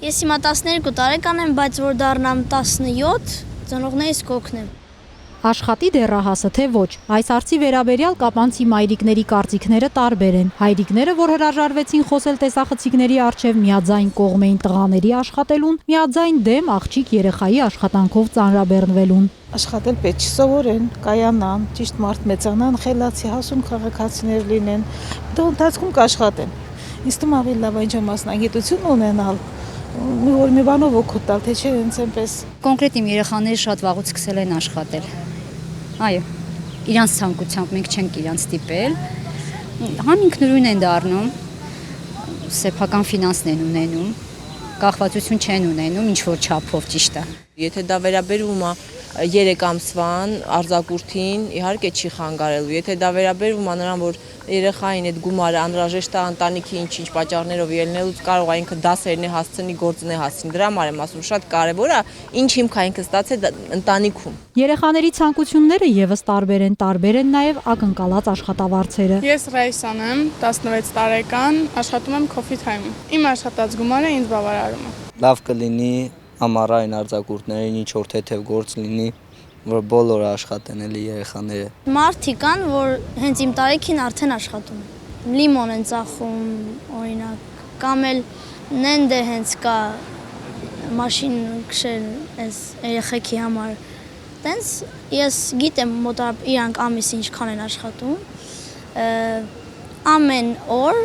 Ես հիմա 12 տարեկան եմ, բայց որ դառնամ 17, ծնողներիս կօգնեմ։ Աշխատի դեռահասը թե ոչ, այս հարցի վերաբերյալ կապանցի մայրիկների կարծիքները տարբեր են։ Հայրիկները, որ հրաժարվեցին խոսել տեսախցիկների առջև, միաձայն կողմ էին տղաների աշխատելուն, միաձայն դեմ աղջիկ երեխայի աշխատանքով ծանրաբեռնվելուն։ Աշխատել պետք է սովորեն, կայանան, ճիշտ մարդ մեծանան, խելացի հասուն քաղաքացիներ լինեն, դա ընթացքում կաշխատեն։ Ինձ թվում է ավելի լավ այն մասնագիտություն ունենալ, որ մի բանով օգուտ տալ, թե չէ հենց այնպես։ Կոնկրետ իմ երեխաները շատ վաղուց սկսել են աշխատել։ Այո, իրանց ցանկությամբ մենք չենք իրանց ստիպել, համ ինքնուրույն են դառնում, սեփական ֆինանսն են ունենում, կախվածություն չեն ունենում ինչ որ չափով ճիշտ է։ Եթե դա վերաբերվում է 3 ամսվան արձակուրդին, իհարկե չի խանգարելու։ Եթե դա վերաբերվում է նրան, որ երեխային այդ գումարը անհրաժեշտ է ընտանիքի ինչ-ինչ պատճառներով ելնելուց կարող է ինքը դասերն է հասցնի, գործն է հասցնի։ Դրա համար եմ ասում, շատ կարևոր է, ինչ հիմք ինքը ստացել ընտանիքում։ Երեխաների ցանկությունները եւս տարբեր են նաեւ ակնկալած աշխատավարձերը։ Ես Ռայսան եմ, 16 տարեկան, աշխատում եմ Coffee Time-ում։ Իմ աշխատած գումարը ինձ բավարարում է։ Լավ կլինի ամառային արձակուրդներին ինչ որ թեթև գործ լինի, որ բոլորը աշխատեն էլի երեխաները։ Մարդիկ կան, որ հենց իմ տարիքին արդեն աշխատում են։ Լիմոն են ծախում, օրինակ, կամ էլ նենդե հենց կա մաշին քշել այս երեխեքի համար։ Տենց ես գիտեմ մոտավորապես իրանք ամիսը ինչքան են աշխատում։ Ամեն օր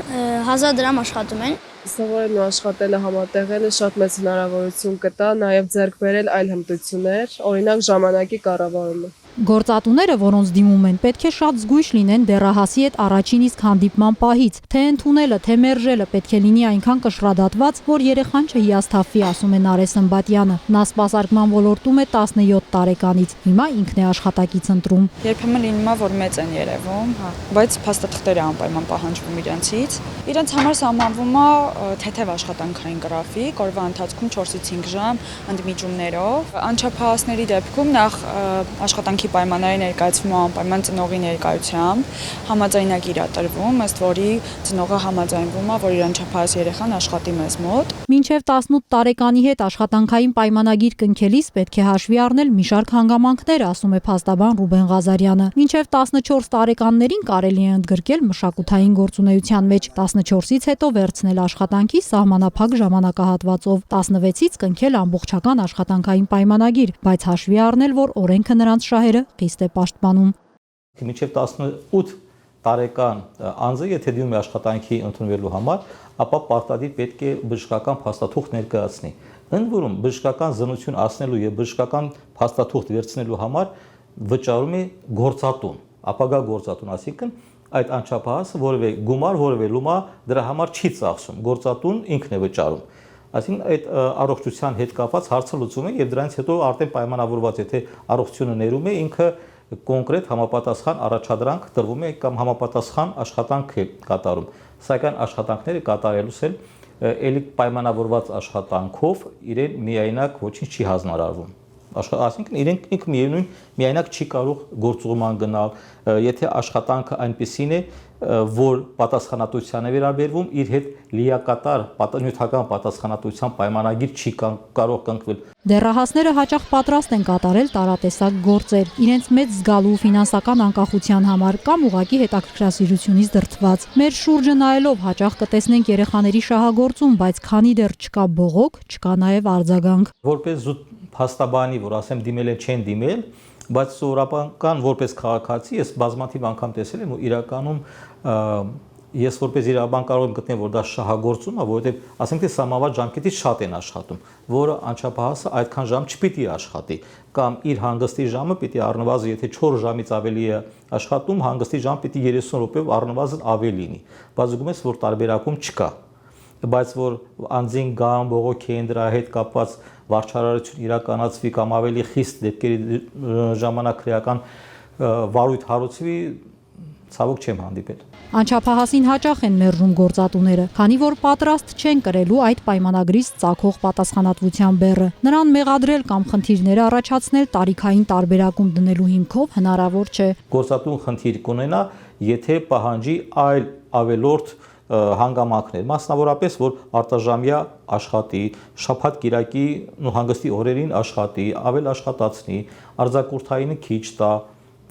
1000 դրամ աշխատում են։ Սովորելն ու աշխատելը համատեղելը շատ մեծ հնարավորություն կտա նաև ձեռք բերել այլ հմտություններ, օրինակ ժամանակի կառավարումը։ Գործատուները, որոնց դիմում են, պետք է շատ զգույշ լինեն դեռահասի հետ առաջին իսկ հանդիպման պահից, թե ընդունելը, թե մերժելը պետք է լինի այնքան կշռադատված, որ երեխան չհիասթափվի, ասում է Նարէ Սմբատյանը։ Նա սպասարկման ոլորտում է 17 տարեկանից, հիմա ինքն է աշխատակից ընտրում։ Երբեմն լինում է, որ մեծ են երևում, բայց փաստաթղթերը անպայման պահանջվում իրենցից։ Իրենց համար սահմանվում է թեթև աշխատանքային գրաֆիկ, օրվա ընթացքում 4-ից 5 ժամ ընդմիջումներով։ Անչափահասների դեպքում նախ աշխատանքի պայմանների ներկայացվում է անպայման ծնողի ներկայությամբ, համաձայնագիր է տրվում, ըստ որի ծնողը համաձայնվում է, որ իր անչափահաս երեխան աշխատի մեզ մոտ։ Մինչև 18 տարեկանի հետ աշխատանքային պայմանագիր կնքելիս պետք է հաշվի առնել մի շարք հանգամանքներ, ասում է փաստաբան Ռուբեն Ղազարյանը։ Մինչև 14 տարեկաններին կարելի է ընդգրկել մշակութային գործունեության մեջ, 14-ից հետո վերցնել աշխատանքի սահմանափակ ժամանակահատվածով, 16-ից կնքել ամբողջական աշխատանքային պայմանագիր, բայց հաշվի առնել, որ օրենքը նրանց շահերը խիստ է պաշտպանում։ Մինչև 18 տարեկան անձը, եթե դիմում է աշխատանքի ընդունվելու համար, ապա պարտադիր պետք է բժշկական փաստաթուղթ ներկայացնի։ Ընդ որում բժշկական զննություն ասնելու եւ բժշկական փաստաթուղթ վերցնելու համար վճարում է գործատուն, ապագա գործատուն, այսինքն այդ անչափահասը որևէ գումար, որևէ լումա դրա համար չի ծախսում, գործատուն ինքն է վճարում։ Այսինքն այդ առողջության հետ կապված հարցը լուծում է եւ դրանից հետո արդեն պայմանավորված եթե առողջությունը ներում է ինքը կոնկրետ համապատասխան առաջադրանք տրվում է կամ համապատասխան աշխատանք է կատարում, սակայն աշխատանքները կատարելուց էլ ելի պայմանավորված աշխատանքով իրեն միայնակ ոչինչ չի հանձնարարվում։ Այսինքն իրենք ինքը միայնակ չի կարող գործուղման գնալ, եթե աշխատանքը այնպեսին է, որ պատասխանատվության է վերաբերվում, իր հետ լիակատար նյութական պատասխանատվության պայմանագիր չի կարող կնքվել։ Դեռահասները հաճախ պատրաստ են կատարել տարատեսակ գործեր, իրենց մեծ զգալու ֆինանսական անկախության համար կամ ուղղակի հետաքրքրասիրությունից դրդված։ Մեր շուրջը նայելով հաճախ կտեսնենք երեխաների շահագործում, բայց քանի դեռ չկա բողոք, չկա նաև արձագանք։ Որպես զուտ փաստաբանի, որ ասեմ դիմել են, չեն դիմել, բայց սովորական որպես քաղաքացի ես բազմաթիվ անգամ տեսել եմ ու իրականում ես որպես իրավաբան կարող եմ գտնել, որ դա շահագործում է, որովհետև ասենք թե սահմանված ժամկետից շատ են աշխատում, որը անչափահասը այդքան ժամ չպիտի աշխատի, կամ իր հանգստի ժամը պիտի առնվազն եթե 4 ժամից ավելի է աշխատում, հանգստի ժամ պիտի 30 րոպեով առնվազն ավելի լինի, բայց զգում ես, որ տարբերակում չկա, բայց որ անձին գան բողոքեն դրա հետ կապված վարչարարություն իրականացվի կամ ավելի խիստ դեպքերի ժամանակ քրեական վարույթ հարուցվի, ցավոք չեմ հանդիպել։ Անչափահասին հաճախ են մերժում գործատուները, քանի որ պատրաստ չեն կրելու այդ պայմանագրից ծագող պատասխանատվության բեռը։ Նրան մեղադրել կամ խնդիրներ առաջացնել տարիքային տարբերակում դնելու հիմքով հնարավոր չէ։ Գործատուն խնդիր կունենա, եթե պահանջի այլ ավելորդ հանգամանքներ, մասնավորապես որ արտաժամյա աշխատի, շաբաթ-կիրակի հանգստի օրերին աշխատի, ավել աշխատացնի, արձակուրդայինը քիչ տա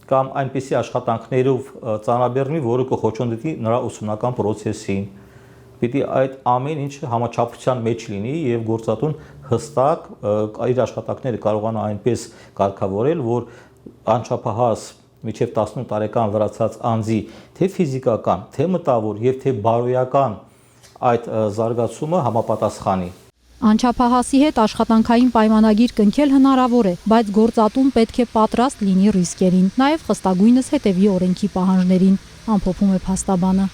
կամ այնպիսի աշխատանքներով ծանրաբեռնվի, որը կխոչընդոտի նրա ուսումնական process-ին։ Պիտի այդ ամեն ինչը համաչափության մեջ լինի եւ գործատուն հստակ իր աշխատանքները կարողանա այնպես կարգավորել, որ անչափահաս միջև 18 տարեկան վրացած անձի թե ֆիզիկական, թե մտավոր եւ թե բարոյական այդ զարգացումը համապատասխանի։ Անչափահասի հետ աշխատանքային պայմանագիր կնքել հնարավոր է, բայց գործատուն պետք է պատրաստ լինի ռիսկերին, նաև խստագույնս հետևի օրենքի պահանջներին, ամփոփում է փաստաբանը։